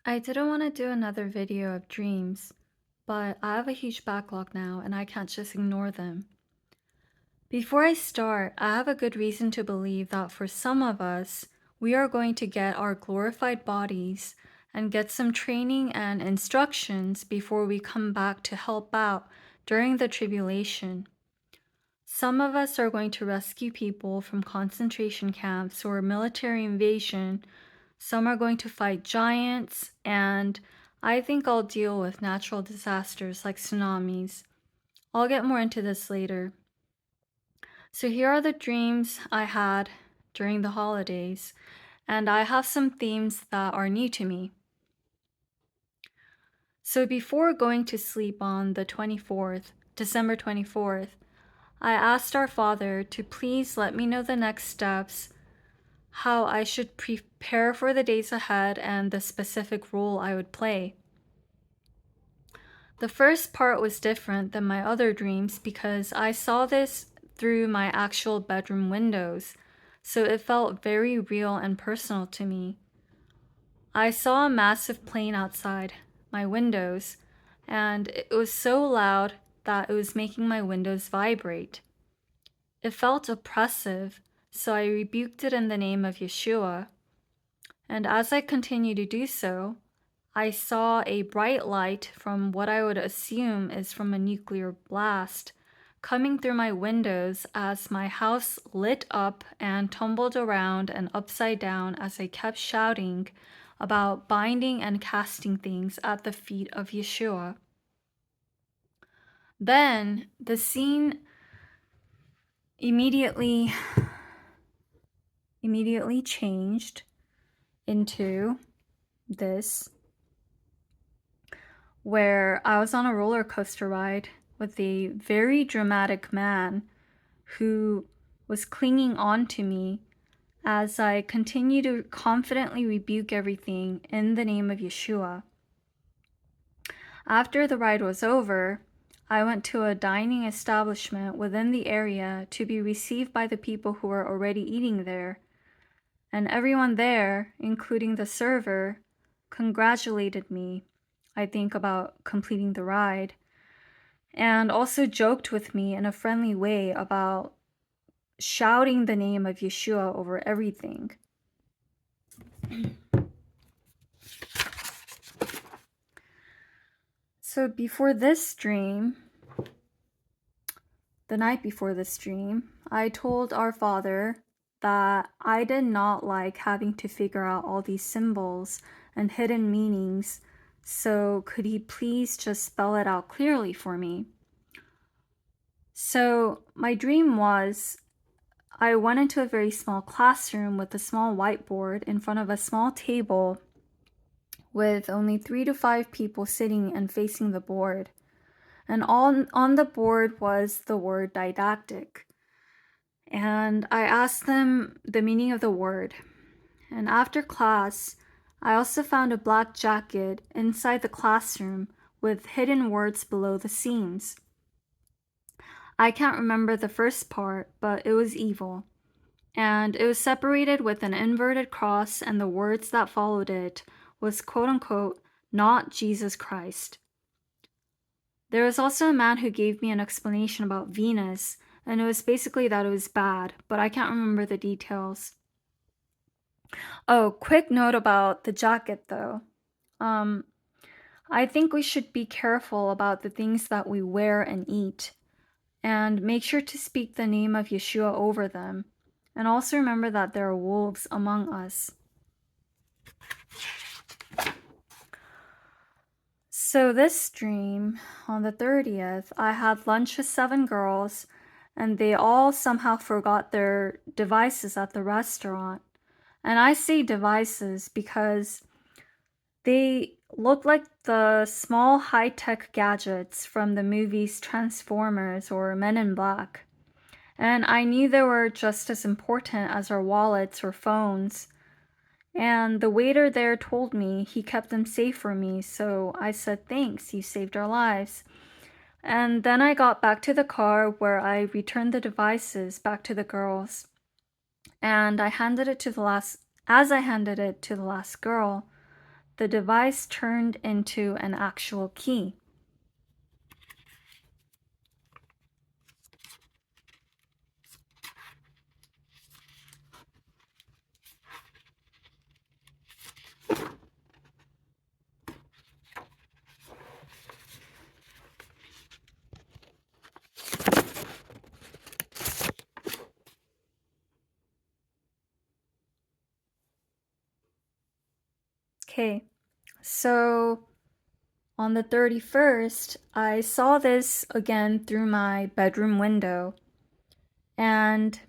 I didn't want to do another video of dreams, but I have a huge backlog now and I can't just ignore them. Before I start, I have a good reason to believe that for some of us, we are going to get our glorified bodies and get some training and instructions before we come back to help out during the tribulation. Some of us are going to rescue people from concentration camps or military invasion. Some are going to fight giants, and I think I'll deal with natural disasters like tsunamis. I'll get more into this later. So, here are the dreams I had during the holidays, and I have some themes that are new to me. So, before going to sleep on the 24th, December 24th, I asked our Father to please let me know the next steps, how I should prepare for the days ahead, and the specific role I would play. The first part was different than my other dreams because I saw this through my actual bedroom windows, so it felt very real and personal to me. I saw a massive plane outside my windows, and it was so loud that it was making my windows vibrate. It felt oppressive, so I rebuked it in the name of Yeshua. And as I continued to do so, I saw a bright light from what I would assume is from a nuclear blast coming through my windows as my house lit up and tumbled around and upside down as I kept shouting about binding and casting things at the feet of Yeshua. Then the scene immediately changed into this where I was on a roller coaster ride with a very dramatic man who was clinging on to me as I continued to confidently rebuke everything in the name of Yeshua. After the ride was over, I went to a dining establishment within the area to be received by the people who were already eating there, and everyone there, including the server, congratulated me, I think, about completing the ride, and also joked with me in a friendly way about shouting the name of Yeshua over everything. So before this dream, the night before this dream, I told our Father that I did not like having to figure out all these symbols and hidden meanings, so could he please just spell it out clearly for me? So my dream was I went into a very small classroom with a small whiteboard in front of a small table with only 3 to 5 people sitting and facing the board. And on the board was the word didactic. And I asked them the meaning of the word. And after class, I also found a black jacket inside the classroom with hidden words below the seams. I can't remember the first part, but it was evil. And it was separated with an inverted cross, and the words that followed it was quote unquote, not Jesus Christ. There was also a man who gave me an explanation about Venus, and it was basically that it was bad, but I can't remember the details. Oh, quick note about the jacket though. I think we should be careful about the things that we wear and eat, and make sure to speak the name of Yeshua over them. And also remember that there are wolves among us. So this dream, on the 30th, I had lunch with 7 girls, and they all somehow forgot their devices at the restaurant. And I say devices because they look like the small high-tech gadgets from the movies Transformers or Men in Black. And I knew they were just as important as our wallets or phones. And the waiter there told me he kept them safe for me, so I said, "Thanks, you saved our lives." And then I got back to the car where I returned the devices back to the girls. And as I handed it to the last girl, the device turned into an actual key. Okay, so on the 31st, I saw this again through my bedroom window, and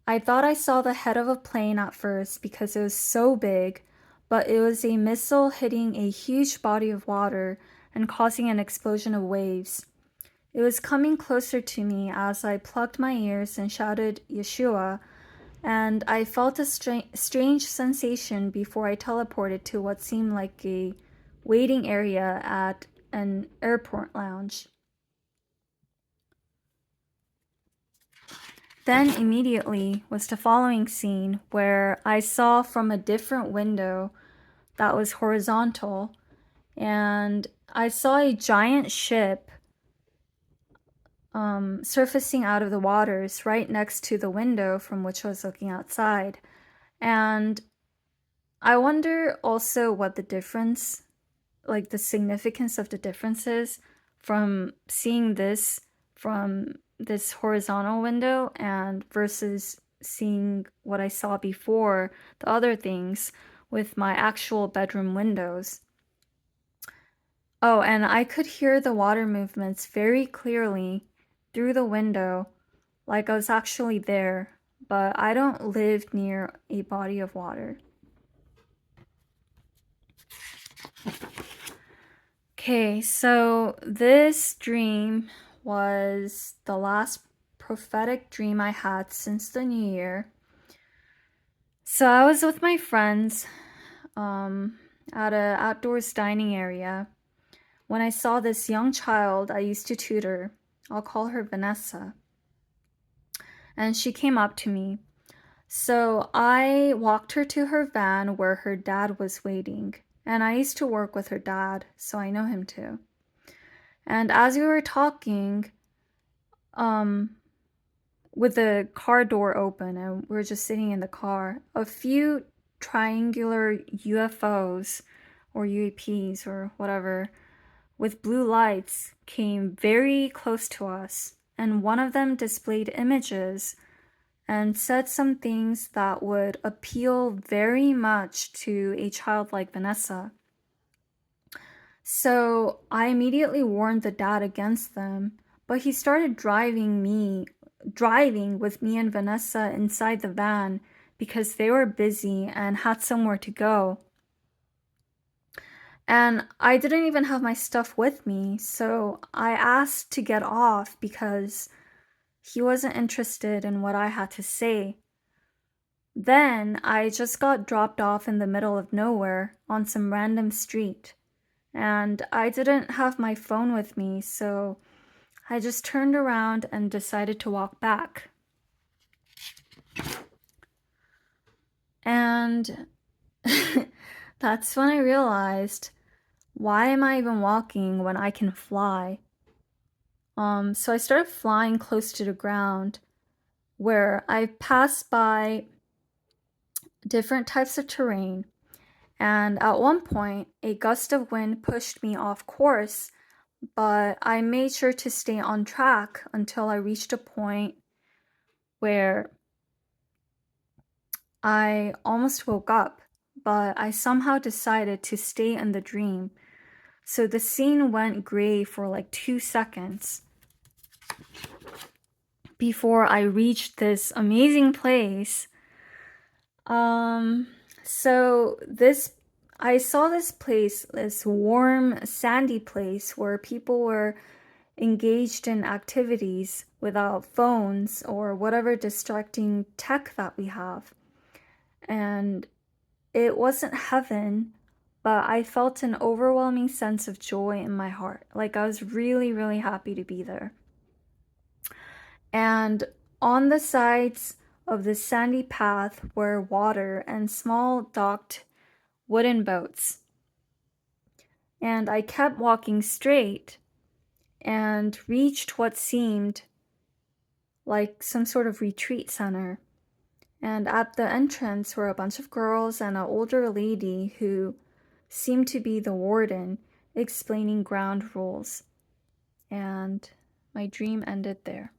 I thought I saw the head of a plane at first because it was so big, but it was a missile hitting a huge body of water and causing an explosion of waves. It was coming closer to me as I plugged my ears and shouted Yeshua, and I felt a strange sensation before I teleported to what seemed like a waiting area at an airport lounge. Then immediately was the following scene where I saw from a different window that was horizontal, and I saw a giant ship surfacing out of the waters right next to the window from which I was looking outside. And I wonder also what the difference, like the significance of the differences from seeing this from this horizontal window and versus seeing what I saw before, the other things with my actual bedroom windows. Oh, and I could hear the water movements very clearly through the window, like I was actually there, but I don't live near a body of water. Okay, so this dream was the last prophetic dream I had since the new year. So I was with my friends at an outdoors dining area when I saw this young child I used to tutor. I'll call her Vanessa. And she came up to me. So I walked her to her van where her dad was waiting. And I used to work with her dad, so I know him too. And as we were talking, with the car door open and we were just sitting in the car, a few triangular UFOs or UAPs or whatever with blue lights came very close to us, and one of them displayed images and said some things that would appeal very much to a child like Vanessa. So I immediately warned the dad against them, but he started driving with me and Vanessa inside the van because they were busy and had somewhere to go. And I didn't even have my stuff with me, so I asked to get off because he wasn't interested in what I had to say. Then I just got dropped off in the middle of nowhere on some random street, and I didn't have my phone with me, so I just turned around and decided to walk back. And that's when I realized, why am I even walking when I can fly? So I started flying close to the ground where I passed by different types of terrain. And at one point, a gust of wind pushed me off course, but I made sure to stay on track until I reached a point where I almost woke up, but I somehow decided to stay in the dream. So the scene went gray for like 2 seconds before I reached this amazing place. I saw this place, this warm, sandy place where people were engaged in activities without phones or whatever distracting tech that we have. And it wasn't heaven, but I felt an overwhelming sense of joy in my heart. Like I was really, really happy to be there. And on the sides of the sandy path were water and small docked wooden boats. And I kept walking straight and reached what seemed like some sort of retreat center. And at the entrance were a bunch of girls and an older lady who seemed to be the warden, explaining ground rules. And my dream ended there.